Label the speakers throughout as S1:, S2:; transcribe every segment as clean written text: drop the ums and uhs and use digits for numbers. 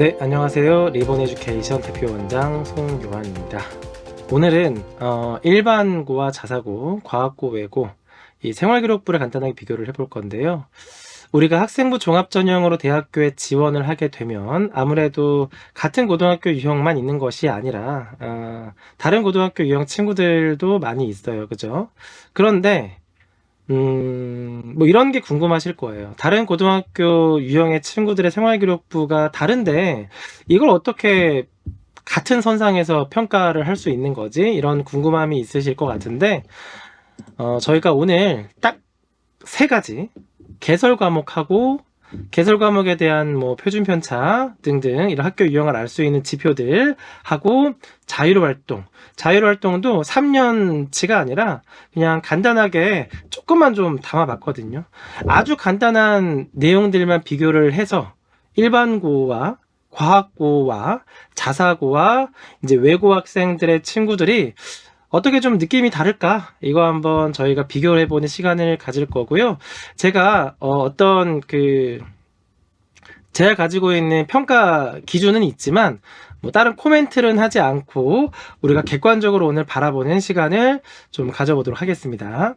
S1: 네, 안녕하세요. 리본 에듀케이션 대표원장 송요한입니다. 오늘은 일반고와 자사고, 과학고, 외고, 이 생활기록부를 간단하게 비교를 해볼 건데요. 우리가 학생부 종합전형으로 대학교에 지원을 하게 되면 아무래도 같은 고등학교 유형만 있는 것이 아니라 다른 고등학교 유형 친구들도 많이 있어요. 그죠? 그런데 뭐 이런 게 궁금하실 거예요. 다른 고등학교 유형의 친구들의 생활기록부가 다른데 이걸 어떻게 같은 선상에서 평가를 할 수 있는 거지? 이런 궁금함이 있으실 것 같은데 저희가 오늘 딱 세 가지 개설 과목하고 개설 과목에 대한 뭐 표준 편차 등등 이런 학교 유형을 알 수 있는 지표들 하고 자율활동도 3년치가 아니라 그냥 간단하게 조금만 좀 담아봤거든요. 아주 간단한 내용들만 비교를 해서 일반고와 과학고와 자사고와 이제 외고 학생들의 친구들이 어떻게 좀 느낌이 다를까? 이거 한번 저희가 비교를 해보는 시간을 가질 거고요. 제가 제가 가지고 있는 평가 기준은 있지만 뭐 다른 코멘트는 하지 않고 우리가 객관적으로 오늘 바라보는 시간을 좀 가져보도록 하겠습니다.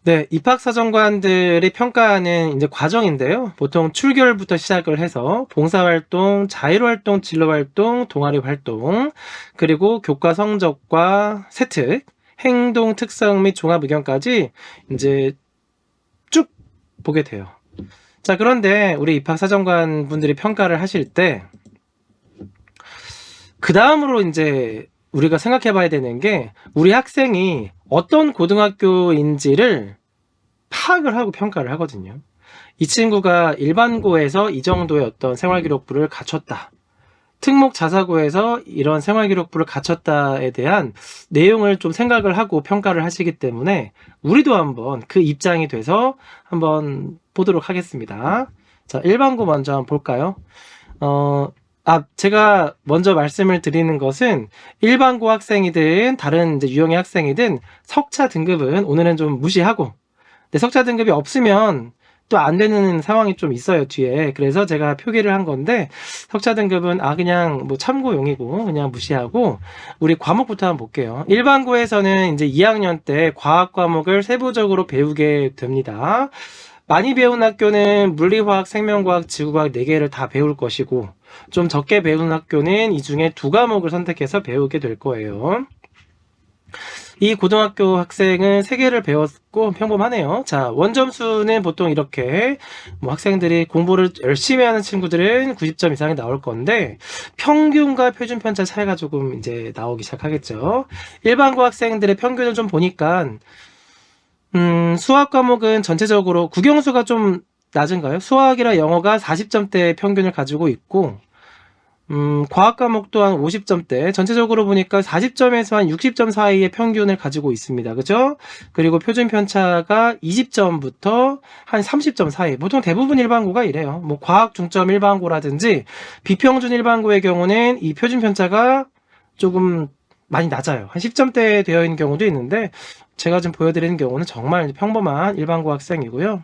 S1: 네, 입학사정관들이 평가하는 이제 과정인데요. 보통 출결부터 시작을 해서 봉사활동, 자율활동, 진로활동, 동아리활동, 그리고 교과 성적과 세특, 행동 특성 및 종합 의견까지 이제 쭉 보게 돼요. 자, 그런데 우리 입학사정관 분들이 평가를 하실 때 그 다음으로 이제 우리가 생각해 봐야 되는 게 우리 학생이 어떤 고등학교인지를 파악을 하고 평가를 하거든요. 이 친구가 일반고에서 이 정도의 어떤 생활기록부를 갖췄다. 특목 자사고에서 이런 생활기록부를 갖췄다에 대한 내용을 좀 생각을 하고 평가를 하시기 때문에 우리도 한번 그 입장이 돼서 한번 보도록 하겠습니다. 자, 일반고 먼저 한번 볼까요? 제가 먼저 말씀을 드리는 것은 일반고 학생이든 다른 이제 유형의 학생이든 석차 등급은 오늘은 좀 무시하고, 근데 석차 등급이 없으면 또 안 되는 상황이 좀 있어요, 뒤에. 그래서 제가 표기를 한 건데, 석차 등급은 그냥 뭐 참고용이고 그냥 무시하고 우리 과목부터 한번 볼게요. 일반고에서는 이제 2학년 때 과학 과목을 세부적으로 배우게 됩니다. 많이 배운 학교는 물리화학, 생명과학, 지구과학 4개를 다 배울 것이고, 좀 적게 배우는 학교는 이 중에 2과목을 선택해서 배우게 될 거예요. 이 고등학교 학생은 3개를 배웠고 평범하네요. 자, 원점수는 보통 이렇게 뭐 학생들이 공부를 열심히 하는 친구들은 90점 이상이 나올 건데 평균과 표준 편차 차이가 조금 이제 나오기 시작하겠죠. 일반고 학생들의 평균을 좀 보니까 수학 과목은 전체적으로 국영수가 좀 낮은가요? 수학이랑 영어가 40점대 평균을 가지고 있고 과학 과목 또한 50점대, 전체적으로 보니까 40점에서 한 60점 사이의 평균을 가지고 있습니다. 그죠? 그리고 표준 편차가 20점부터 한 30점 사이. 보통 대부분 일반고가 이래요. 뭐 과학 중점 일반고라든지 비평준 일반고의 경우는 이 표준 편차가 조금 많이 낮아요. 한 10점대 되어 있는 경우도 있는데 제가 지금 보여드리는 경우는 정말 평범한 일반고 학생이고요.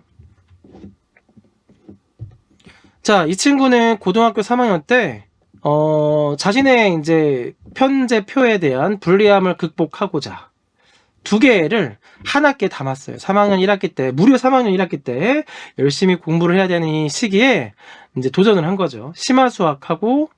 S1: 자, 이 친구는 고등학교 3학년 때 자신의 이제 편제표에 대한 불리함을 극복하고자 2개를 한 학기에 담았어요. 3학년 1학기 때, 무려 3학년 1학기 때 열심히 공부를 해야 되는 이 시기에 이제 도전을 한 거죠. 심화수학하고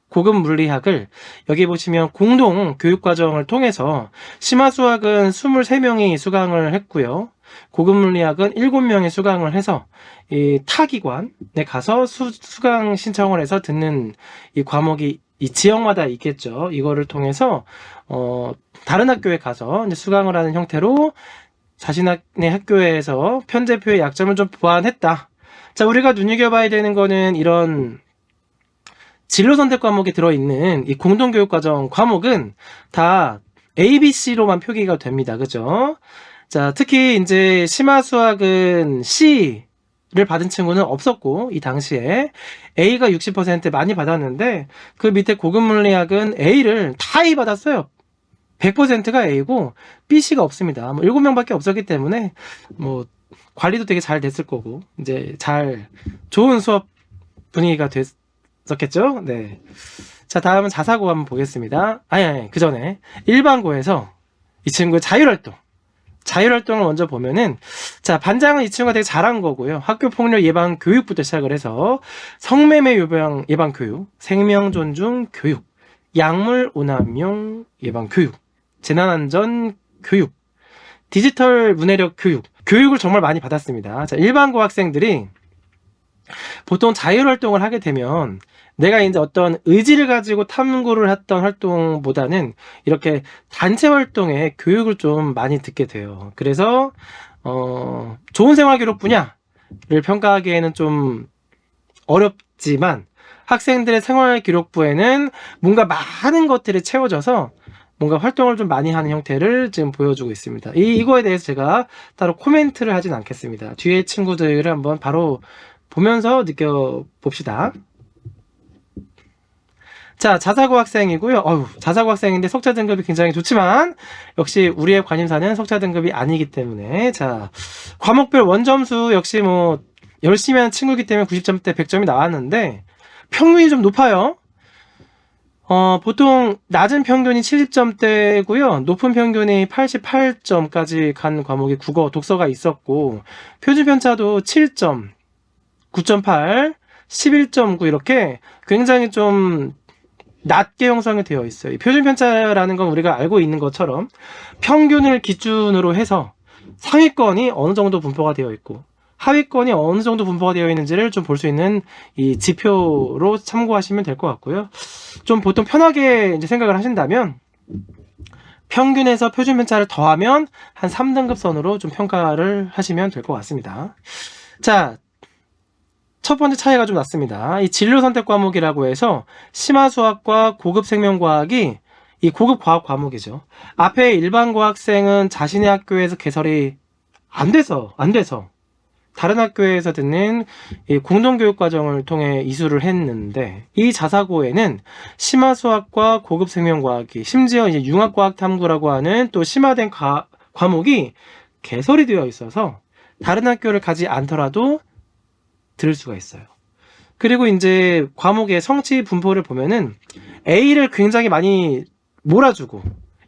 S1: 고급 물리학을 여기 보시면 공동 교육과정을 통해서 심화수학은 23명이 수강을 했고요. 고급 물리학은 7명이 수강을 해서 이 타기관에 가서 수강 신청을 해서 듣는 이 과목이 이 지역마다 있겠죠. 이거를 통해서 다른 학교에 가서 이제 수강을 하는 형태로 자신의 학교에서 편제표의 약점을 좀 보완했다. 자, 우리가 눈여겨봐야 되는 거는 이런 진로 선택 과목에 들어있는 이 공동교육과정 과목은 다 ABC로만 표기가 됩니다. 그죠? 자, 특히 이제 심화수학은 C를 받은 친구는 없었고, 이 당시에 A가 60% 많이 받았는데, 그 밑에 고급 물리학은 A를 다 A 받았어요. 100%가 A고, BC가 없습니다. 뭐 7명밖에 없었기 때문에, 뭐, 관리도 되게 잘 됐을 거고, 이제 좋은 수업 분위기가 있었겠죠? 네. 자, 다음은 자사고 한번 보겠습니다. 아니, 그 전에 일반고에서 이 친구의 자율활동을 먼저 보면은, 자, 반장은 이 친구가 되게 잘한 거고요. 학교폭력 예방 교육부터 시작을 해서 성매매 예방 교육, 생명 존중 교육, 약물 오남용 예방 교육, 재난안전 교육, 디지털 문해력 교육을 정말 많이 받았습니다. 자, 일반고 학생들이 보통 자율활동을 하게 되면 내가 이제 어떤 의지를 가지고 탐구를 했던 활동보다는 이렇게 단체 활동에 교육을 좀 많이 듣게 돼요. 그래서 좋은 생활 기록 분야를 평가하기에는 좀 어렵지만 학생들의 생활 기록부에는 뭔가 많은 것들이 채워져서 뭔가 활동을 좀 많이 하는 형태를 지금 보여주고 있습니다. 이거에 대해서 제가 따로 코멘트를 하진 않겠습니다. 뒤에 친구들을 한번 바로 보면서 느껴봅시다. 자, 자사고 학생이고요. 자사고 학생인데 석차 등급이 굉장히 좋지만 역시 우리의 관심사는 석차 등급이 아니기 때문에, 자, 과목별 원점수 역시 뭐 열심히 하는 친구이기 때문에 90점대 100점이 나왔는데 평균이 좀 높아요. 보통 낮은 평균이 70점대고요. 높은 평균이 88점까지 간 과목이 국어, 독서가 있었고, 표준 편차도 7점, 9.8, 11.9 이렇게 굉장히 좀 낮게 형성이 되어 있어요. 표준 편차라는 건 우리가 알고 있는 것처럼 평균을 기준으로 해서 상위권이 어느 정도 분포가 되어 있고 하위권이 어느 정도 분포가 되어 있는지를 좀 볼 수 있는 이 지표로 참고하시면 될 것 같고요. 좀 보통 편하게 이제 생각을 하신다면 평균에서 표준 편차를 더하면 한 3등급 선으로 좀 평가를 하시면 될 것 같습니다. 자, 첫 번째 차이가 좀 났습니다. 이 진로 선택 과목이라고 해서 심화수학과 고급 생명과학이 이 고급 과학 과목이죠. 앞에 일반 과학생은 자신의 학교에서 개설이 안 돼서 다른 학교에서 듣는 이 공동교육 과정을 통해 이수를 했는데, 이 자사고에는 심화수학과 고급 생명과학이, 심지어 이제 융합과학 탐구라고 하는 또 심화된 과목이 개설이 되어 있어서 다른 학교를 가지 않더라도 들을 수가 있어요. 그리고 이제 과목의 성취 분포를 보면은 A를 굉장히 많이 몰아주고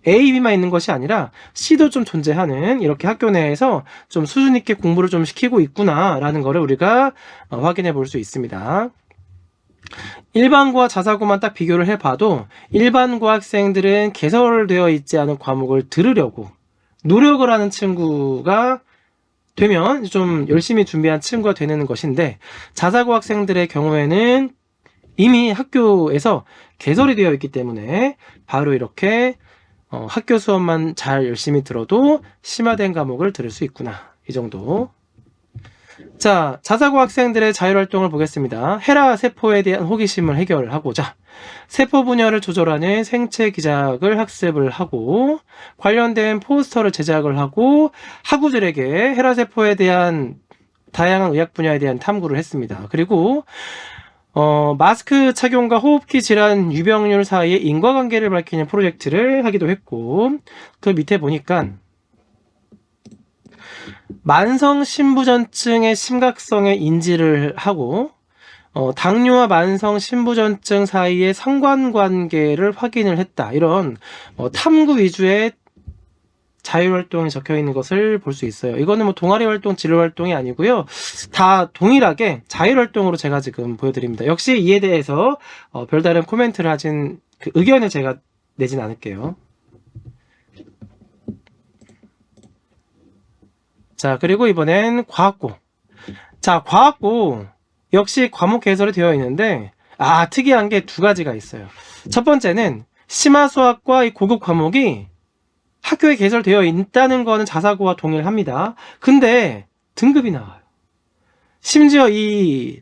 S1: A, B만 있는 것이 아니라 C도 좀 존재하는, 이렇게 학교 내에서 좀 수준 있게 공부를 좀 시키고 있구나라는 거를 우리가 확인해 볼 수 있습니다. 일반고와 자사고만 딱 비교를 해봐도 일반고 학생들은 개설되어 있지 않은 과목을 들으려고 노력을 하는 친구가 되면 좀 열심히 준비한 친구가 되는 것인데, 자사고 학생들의 경우에는 이미 학교에서 개설이 되어 있기 때문에 바로 이렇게 학교 수업만 잘 열심히 들어도 심화된 과목을 들을 수 있구나, 이 정도. 자, 자사고 학생들의 자율활동을 보겠습니다. 헤라 세포에 대한 호기심을 해결하고자 세포 분열을 조절하는 생체 기작을 학습을 하고 관련된 포스터를 제작을 하고 학우들에게 헤라 세포에 대한 다양한 의학 분야에 대한 탐구를 했습니다. 그리고 마스크 착용과 호흡기 질환 유병률 사이의 인과관계를 밝히는 프로젝트를 하기도 했고, 그 밑에 보니까 만성 신부전증의 심각성에 인지를 하고 당뇨와 만성 신부전증 사이의 상관관계를 확인을 했다, 이런 탐구 위주의 자율활동이 적혀 있는 것을 볼 수 있어요. 이거는 뭐 동아리 활동, 진로 활동이 아니고요. 다 동일하게 자율활동으로 제가 지금 보여드립니다. 역시 이에 대해서 별다른 코멘트를 하진, 그 의견을 제가 내진 않을게요. 자, 그리고 이번엔 과학고. 자, 과학고 역시 과목 개설이 되어 있는데 특이한 게 두 가지가 있어요. 첫 번째는 심화수학과 이 고급 과목이 학교에 개설되어 있다는 거는 자사고와 동일합니다. 근데 등급이 나와요. 심지어 이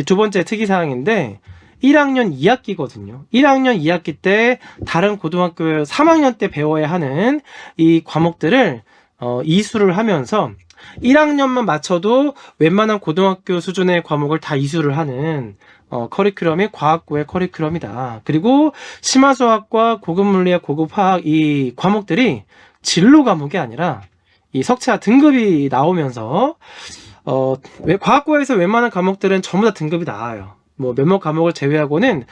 S1: 두 번째 특이사항인데 1학년 2학기거든요. 1학년 2학기 때 다른 고등학교 3학년 때 배워야 하는 이 과목들을 이수를 하면서 1학년만 맞춰도 웬만한 고등학교 수준의 과목을 다 이수를 하는 커리큘럼이 과학고의 커리큘럼이다. 그리고 심화수학과 고급물리학, 고급화학 이 과목들이 진로 과목이 아니라 이 석차 등급이 나오면서 과학고에서 웬만한 과목들은 전부 다 등급이 나와요. 뭐 몇몇 과목을 제외하고는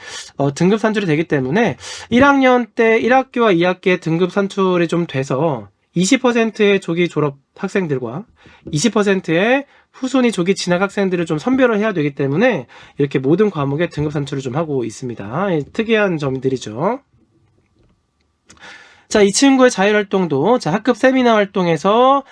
S1: 등급 산출이 되기 때문에 1학년 때 1학기와 2학기에 등급 산출이 좀 돼서 20%의 조기 졸업 학생들과 20%의 후순위 조기 진학 학생들을 좀 선별을 해야 되기 때문에 이렇게 모든 과목에 등급 산출을 좀 하고 있습니다. 특이한 점들이죠. 자, 이 친구의 자율활동도 학급 세미나 활동에서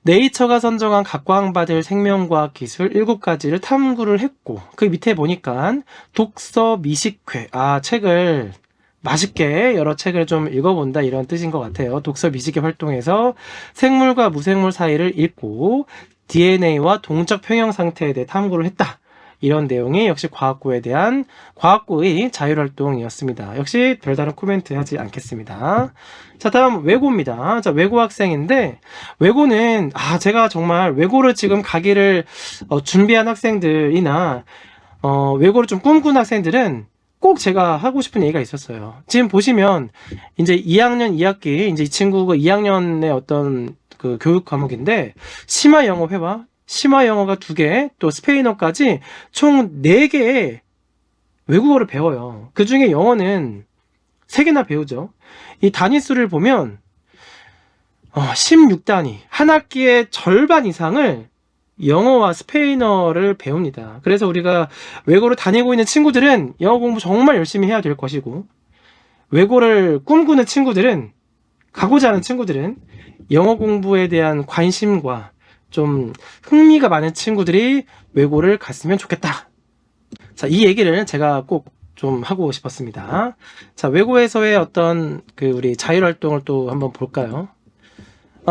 S1: 네이처가 선정한 각광받을 생명과학 기술 7가지를 탐구를 했고, 그 밑에 보니까 독서 미식회, 책을 맛있게 여러 책을 좀 읽어본다 이런 뜻인 것 같아요. 독서 미식회 활동에서 생물과 무생물 사이를 읽고 DNA와 동적 평형 상태에 대해 탐구를 했다. 이런 내용이 역시 과학고의 자율활동이었습니다. 역시 별다른 코멘트 하지 않겠습니다. 자, 다음 외고입니다. 자, 외고 학생인데, 외고는, 제가 정말 외고를 지금 가기를 준비한 학생들이나, 외고를 좀 꿈꾸는 학생들은 꼭 제가 하고 싶은 얘기가 있었어요. 지금 보시면, 이제 2학년 2학기, 이제 이 친구가 2학년의 어떤 그 교육 과목인데, 심화 영어 회화, 심화 영어가 2개, 또 스페인어까지 총 4개의 외국어를 배워요. 그 중에 영어는 3개나 배우죠. 이 단위수를 보면 16단위, 한 학기의 절반 이상을 영어와 스페인어를 배웁니다. 그래서 우리가 외고를 다니고 있는 친구들은 영어 공부 정말 열심히 해야 될 것이고, 외고를 꿈꾸는 친구들은, 가고자 하는 친구들은 영어 공부에 대한 관심과 좀 흥미가 많은 친구들이 외고를 갔으면 좋겠다. 자, 이 얘기를 제가 꼭 좀 하고 싶었습니다. 자, 외고에서의 어떤 우리 자율활동을 또 한번 볼까요?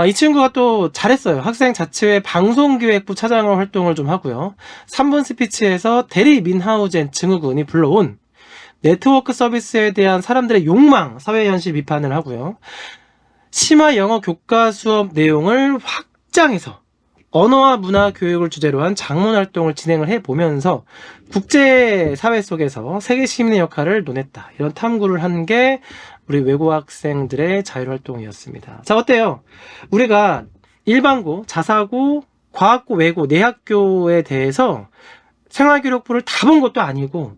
S1: 이 친구가 또 잘했어요. 학생 자치회 방송기획부 차장을 활동을 좀 하고요. 3분 스피치에서 대리 민하우젠 증후군이 불러온 네트워크 서비스에 대한 사람들의 욕망, 사회현실 비판을 하고요. 심화 영어 교과 수업 내용을 확장해서 언어와 문화 교육을 주제로 한 장문 활동을 진행을 해보면서 국제사회 속에서 세계 시민의 역할을 논했다. 이런 탐구를 한 게 우리 외고 학생들의 자율활동이었습니다. 자, 어때요? 우리가 일반고, 자사고, 과학고, 외고, 내학교에 대해서 생활기록부를 다 본 것도 아니고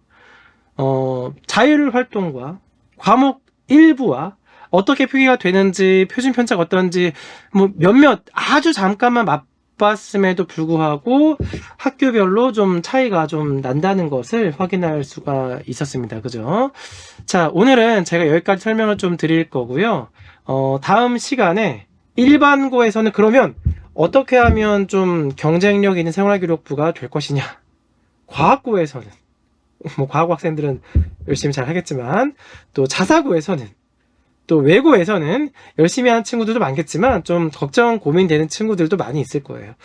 S1: 자율활동과 과목 일부와 어떻게 표기가 되는지, 표준 편차가 어떤지 몇몇 아주 잠깐만 맛봤음에도 불구하고 학교별로 좀 차이가 좀 난다는 것을 확인할 수가 있었습니다. 그죠? 자, 오늘은 제가 여기까지 설명을 좀 드릴 거고요. 다음 시간에 일반고에서는 그러면 어떻게 하면 좀 경쟁력 있는 생활기록부가 될 것이냐, 과학고에서는 과학고 학생들은 열심히 잘 하겠지만, 또 자사고에서는, 또 외고에서는 열심히 하는 친구들도 많겠지만 좀 걱정, 고민되는 친구들도 많이 있을 거예요.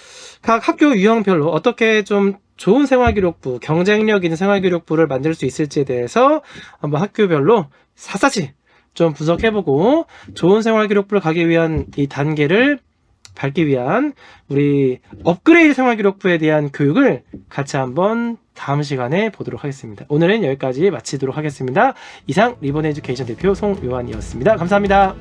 S1: 각 학교 유형별로 어떻게 좀 좋은 생활기록부, 경쟁력 있는 생활기록부를 만들 수 있을지에 대해서 한번 학교별로 샅샅이 좀 분석해보고 좋은 생활기록부를 가기 위한 이 단계를 밟기 위한 우리 업그레이드 생활기록부에 대한 교육을 같이 한번 다음 시간에 보도록 하겠습니다. 오늘은 여기까지 마치도록 하겠습니다. 이상 리본 에듀케이션 대표 송요한이었습니다. 감사합니다.